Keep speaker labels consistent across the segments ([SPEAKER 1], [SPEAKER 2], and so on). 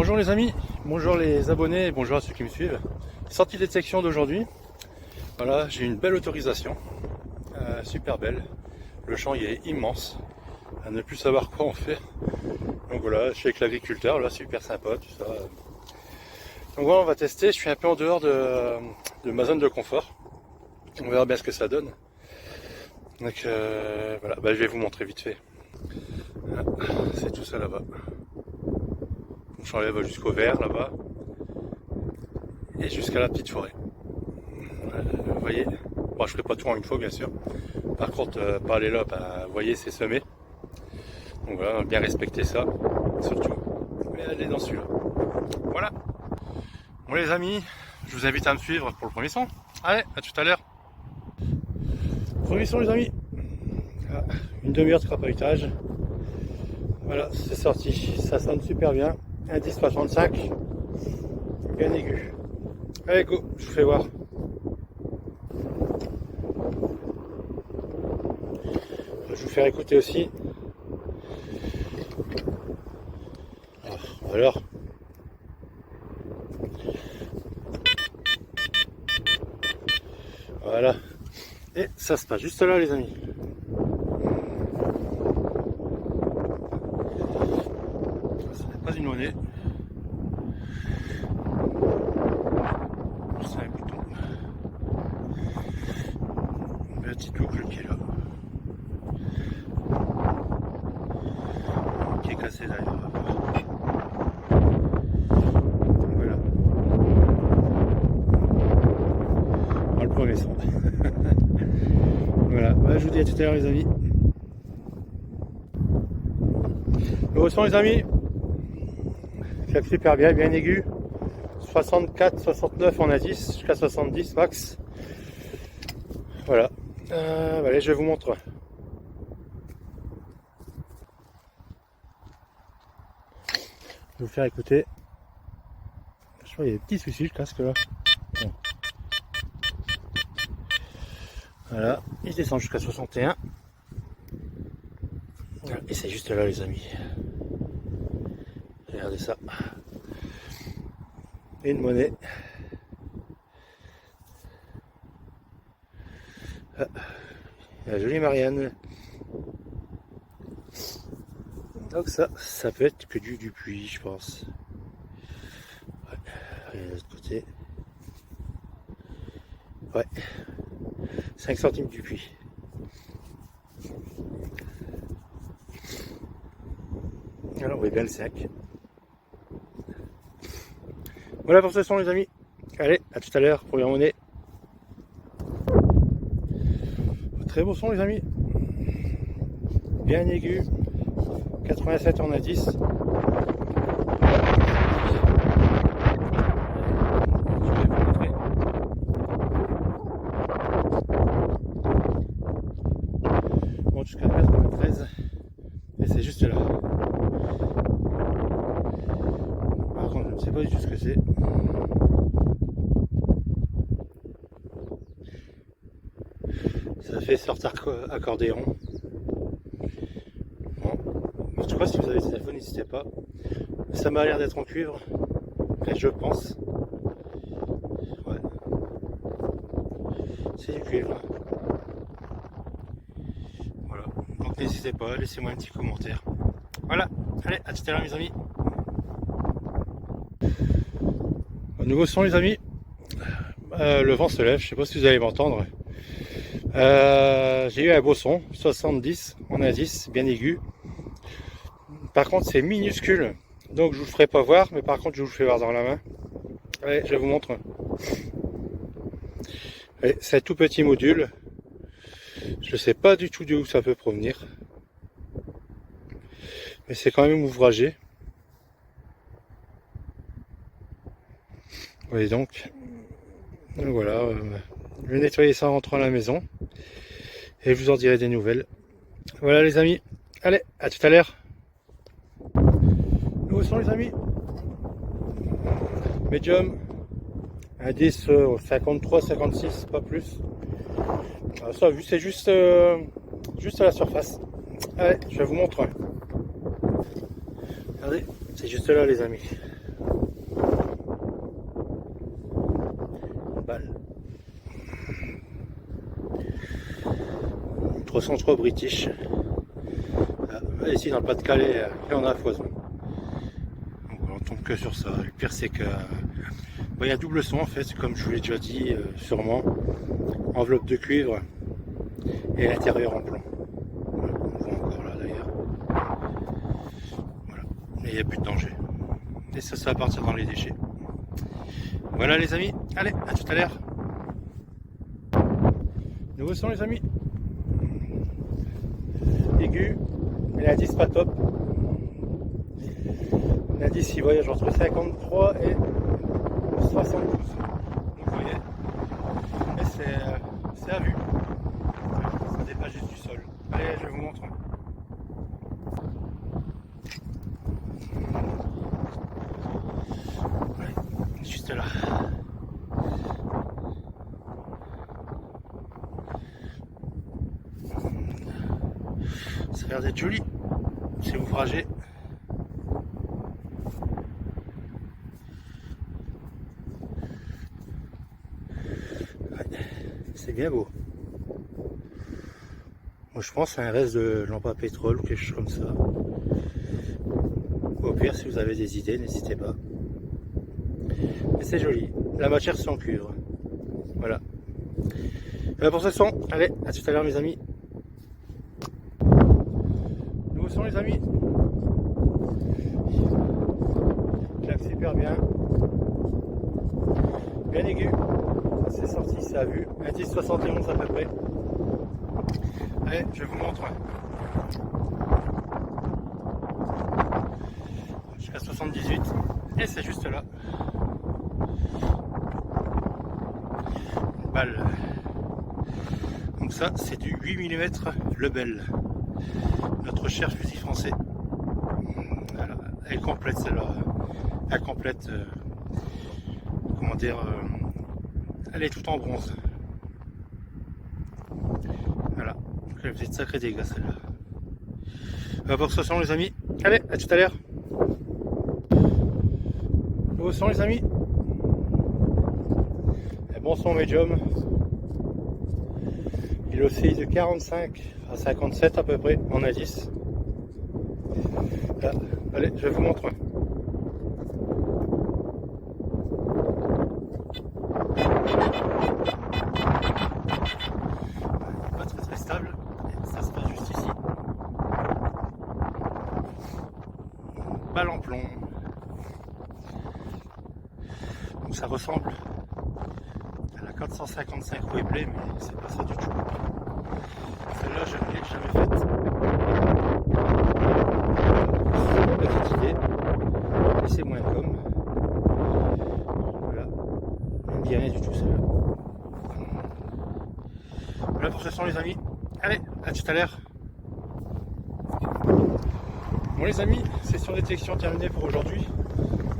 [SPEAKER 1] Bonjour les amis, bonjour les abonnés et bonjour à ceux qui me suivent. Sortie de section d'aujourd'hui. Voilà, j'ai une belle autorisation, super belle. Le champ il est immense, à ne plus savoir quoi en faire. Donc voilà, je suis avec l'agriculteur, là super sympa tout ça. Donc voilà, on va tester. Je suis un peu en dehors de ma zone de confort. On verra bien ce que ça donne. Donc voilà, je vais vous montrer vite fait. C'est tout ça là-bas. Mon champ va jusqu'au vert là-bas et jusqu'à la petite forêt. Vous voyez, bon, je ferai pas tout en une fois bien sûr. Par contre, par aller là, vous voyez, c'est semé. Donc voilà, on va bien respecter ça, surtout. Mais aller dans celui-là. Voilà. Bon les amis, je vous invite à me suivre pour le premier son. Allez, à tout à l'heure. Premier son les amis. Une demi-heure de crapahutage. Voilà, c'est sorti. Ça sonne super bien. Un 10,65. Bien aigu. Allez go, je vous fais voir. Je vais vous faire écouter aussi. Alors. Voilà. Et ça se passe juste là les amis. Ce n'est pas une monnaie. C'est un bouton. Une petite boucle qui est là. Qui est cassée d'ailleurs. Voilà. On le premier son. Voilà. Je vous dis à tout à l'heure les amis. Le son les amis. Ça super bien, bien aigu. 64, 69 on a 10, jusqu'à 70 max. Voilà. Allez, je vous montre. Je vais vous faire écouter. Je crois qu'il y a des petits soucis, le casque là. Bon. Voilà, il descend jusqu'à 61. Et c'est juste là les amis. Regardez ça. Et une monnaie. La jolie Marianne. Donc ça peut être que du Dupuis, je pense. Ouais. Et de l'autre côté. Ouais. 5 centimes Dupuis. Alors on voit bien le 5. Voilà pour ce son les amis. Allez, à tout à l'heure pour la monnaie. Très beau son les amis. Bien aigu. 87 on a 10. Bon, jusqu'à 93. Et c'est juste là. Par contre, je ne sais pas du tout ce que c'est. Ça fait sorte accordéon. Bon. En tout cas, si vous avez des téléphones, n'hésitez pas. Ça m'a l'air d'être en cuivre. Et je pense. Ouais. C'est du cuivre. Voilà. Donc n'hésitez pas, laissez-moi un petit commentaire. Voilà. Allez, à tout à l'heure mes amis. Au nouveau son les amis. Le vent se lève, je sais pas si vous allez m'entendre. J'ai eu un beau son, 70, on a 10, bien aigu. Par contre c'est minuscule, donc je vous le ferai pas voir, mais par contre je vous le fais voir dans la main. Allez, je vous montre. C'est un tout petit module. Je sais pas du tout d'où ça peut provenir. Mais c'est quand même ouvragé. Vous voyez donc voilà, je vais nettoyer ça en rentrant à la maison. Et je vous en dirai des nouvelles. Voilà les amis. Allez, à tout à l'heure. Nous sont les amis. Medium. Un 10, 53, 56, pas plus. Alors ça, vu c'est juste à la surface. Allez, je vous montre. Regardez, c'est juste là les amis. 303 British. Ici dans le Pas-de-Calais, il y en a à foison. Donc, on tombe que sur ça. Le pire c'est que il y a double son en fait, comme je vous l'ai déjà dit sûrement. Enveloppe de cuivre et l'intérieur en plomb. Voilà, on voit encore là d'ailleurs. Voilà. Mais il n'y a plus de danger. Et ça va partir dans les déchets. Voilà les amis, allez, à tout à l'heure. Nouveau son les amis. Aigu, mais l'indice pas top. L'indice il voyage entre 53 et 72. Donc vous voyez, et c'est à vue. Ça dépasse juste du sol. Allez, je vous montre. Ouais, juste là. Ça a l'air d'être joli, c'est ouvragé. Ouais, c'est bien beau. Moi je pense à un reste de lampe à pétrole ou quelque chose comme ça. Au pire, si vous avez des idées, n'hésitez pas. Mais c'est joli. La matière c'est en cuivre. Voilà. Voilà pour ce son. Allez, à tout à l'heure mes amis. Nouveau son les amis. Claque super bien. Bien aigu. C'est sorti, c'est à vue. Indice 71 à peu près. Allez, je vous montre. Jusqu'à 78. Et c'est juste là. Une balle. Donc ça, c'est du 8 mm Lebel. Notre cher fusil français. Voilà. Elle complète celle-là. Elle complète. Comment dire. Elle est toute en bronze. Voilà. Donc elle faisait de sacrés dégâts celle-là. Pour ce son les amis. Allez, à tout à l'heure. Nouveau son les amis. Un bon son médium. Il oscille de 45 à 57 à peu près en indice. Là. Allez, je vous montre. Pas très stable. Ça se passe juste ici. Balle en plomb. Donc ça ressemble à la 455 Webley, mais c'est pas ça du tout. Celle-là, je ne l'ai jamais faite. Petite idée, mais c'est moins comme. Voilà, on ne dit rien du tout celle-là. Voilà pour ce son les amis. Allez, à tout à l'heure. Bon les amis, session détection terminée pour aujourd'hui.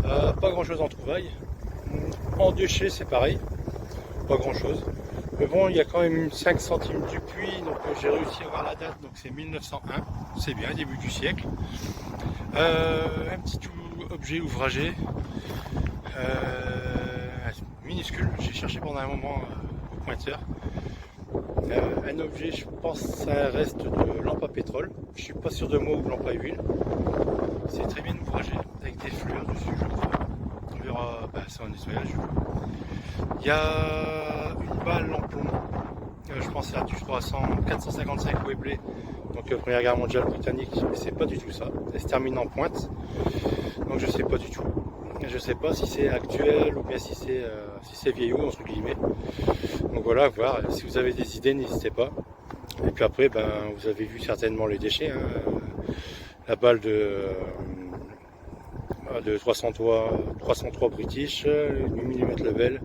[SPEAKER 1] Pas grand chose en trouvailles. En déchets c'est pareil, pas grand chose. Mais bon, il y a quand même 5 centimes du puits, donc j'ai réussi à voir la date, donc c'est 1901, c'est bien, début du siècle. Un petit objet ouvragé, minuscule, j'ai cherché pendant un moment au pointeur. Un objet, je pense, c'est un reste de lampe à pétrole, je suis pas sûr de moi, ou de lampe à huile. C'est très bien ouvragé, avec des fleurs dessus, je crois. On verra, c'est un nettoyage. Il y a une balle en plomb, je pense que c'est du 455 Webley, donc Première Guerre mondiale britannique, mais c'est pas du tout ça. Elle se termine en pointe, donc je sais pas du tout. Je sais pas si c'est actuel ou bien si c'est vieillot entre guillemets. Donc voilà, voir si vous avez des idées, n'hésitez pas. Et puis après, vous avez vu certainement les déchets. Hein. La balle de 303 British, 8 mm Lebel.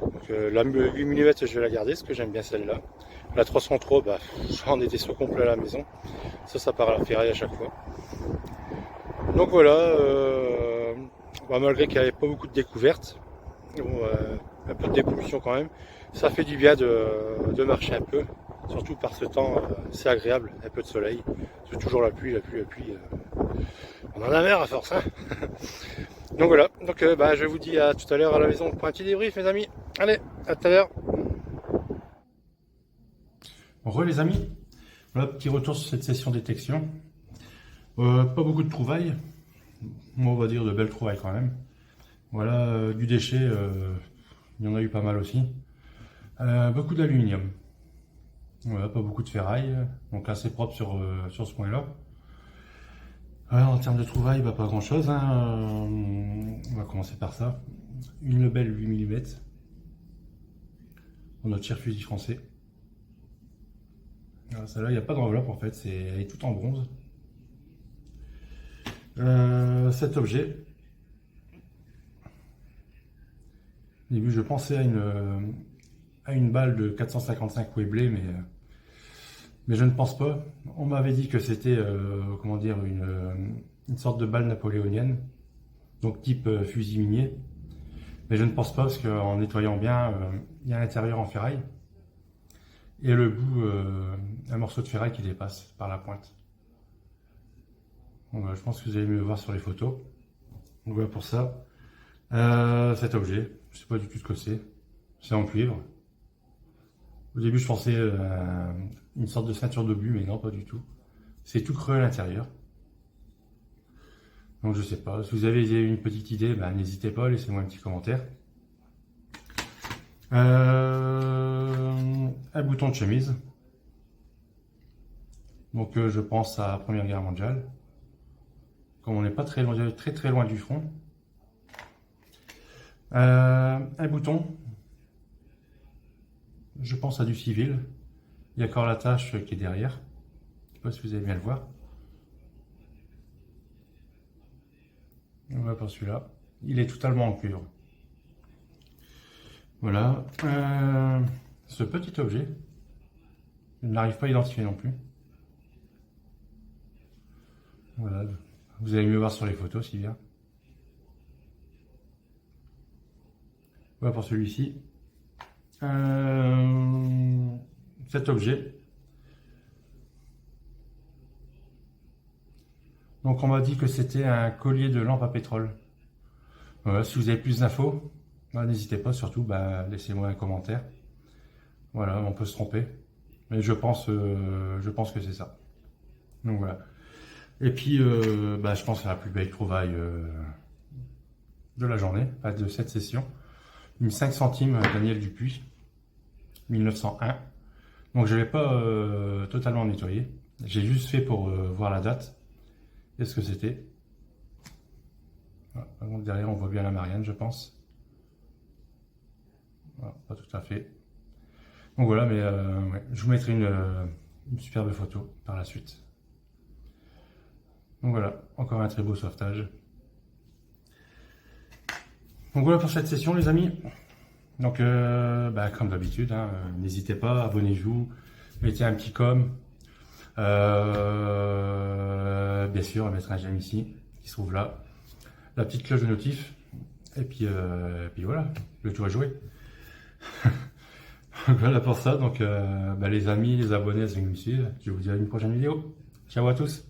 [SPEAKER 1] Donc, la 8 mm je vais la garder parce que j'aime bien celle-là. La 303, j'en ai des sauts complets à la maison. Ça part à la ferraille à chaque fois. Donc voilà, malgré qu'il n'y avait pas beaucoup de découvertes, un peu de dépollution quand même, ça fait du bien de marcher un peu. Surtout par ce temps, c'est agréable, un peu de soleil. C'est toujours la pluie. On en a marre à force. Hein. Donc voilà, je vous dis à tout à l'heure à la maison pour un petit débrief mes amis. Allez, à tout à l'heure. Re les amis, Voilà, petit retour sur cette session détection. Pas beaucoup de trouvailles. Moi, on va dire de belles trouvailles quand même. Voilà, du déchet, il y en a eu pas mal aussi. Beaucoup d'aluminium. Voilà, pas beaucoup de ferraille, donc assez propre sur ce point-là. Voilà, en termes de trouvailles, bah, pas grand-chose. Hein. On va commencer par ça. Une Lebel 8 mm pour notre cher fusil français. Voilà, celle-là, il n'y a pas d'enveloppe en fait, elle est toute en bronze. Cet objet. Au début, je pensais à une balle de 455 Webley, mais je ne pense pas. On m'avait dit que c'était comment dire, une sorte de balle napoléonienne, donc type fusil minier. Mais je ne pense pas parce qu'en nettoyant bien, il y a l'intérieur en ferraille. Et le bout, un morceau de ferraille qui dépasse par la pointe. Donc, je pense que vous allez mieux voir sur les photos. Donc voilà pour ça. Cet objet, je ne sais pas du tout ce que c'est. C'est en cuivre. Au début, je pensais une sorte de ceinture d'obus, mais non, pas du tout. C'est tout creux à l'intérieur. Donc je sais pas. Si vous avez une petite idée, ben, n'hésitez pas, laissez-moi un petit commentaire. Un bouton de chemise. Donc je pense à la Première Guerre mondiale. Comme on n'est pas très loin, très loin du front. Un bouton. Je pense à du civil. Il y a encore la tache qui est derrière. Je ne sais pas si vous allez bien le voir. On va pour celui-là. Il est totalement en cuivre. Voilà. Ce petit objet, je n'arrive pas à identifier non plus. Voilà. Vous allez mieux voir sur les photos si bien. Voilà pour celui-ci. Cet objet. Donc on m'a dit que c'était un collier de lampe à pétrole. Voilà, si vous avez plus d'infos, n'hésitez pas, surtout laissez-moi un commentaire. Voilà, on peut se tromper. Mais je pense que c'est ça. Donc voilà. Et puis je pense à la plus belle trouvaille de la journée, de cette session. Une 5 centimes Daniel Dupuis, 1901. Donc je ne l'ai pas totalement nettoyé. J'ai juste fait pour voir la date. Et ce que c'était. Voilà. Donc derrière on voit bien la Marianne, je pense. Voilà, pas tout à fait. Donc voilà, mais ouais, je vous mettrai une superbe photo par la suite. Donc voilà, encore un très beau sauvetage. Donc voilà pour cette session les amis. Donc comme d'habitude, hein, n'hésitez pas, abonnez-vous, mettez un petit com. Bien sûr, on va mettre un j'aime ici, qui se trouve là. La petite cloche de notif. Et puis voilà, le tour est joué. Voilà pour ça. Donc les amis, les abonnés, ceux qui me suivent, je vous dis à une prochaine vidéo. Ciao à tous.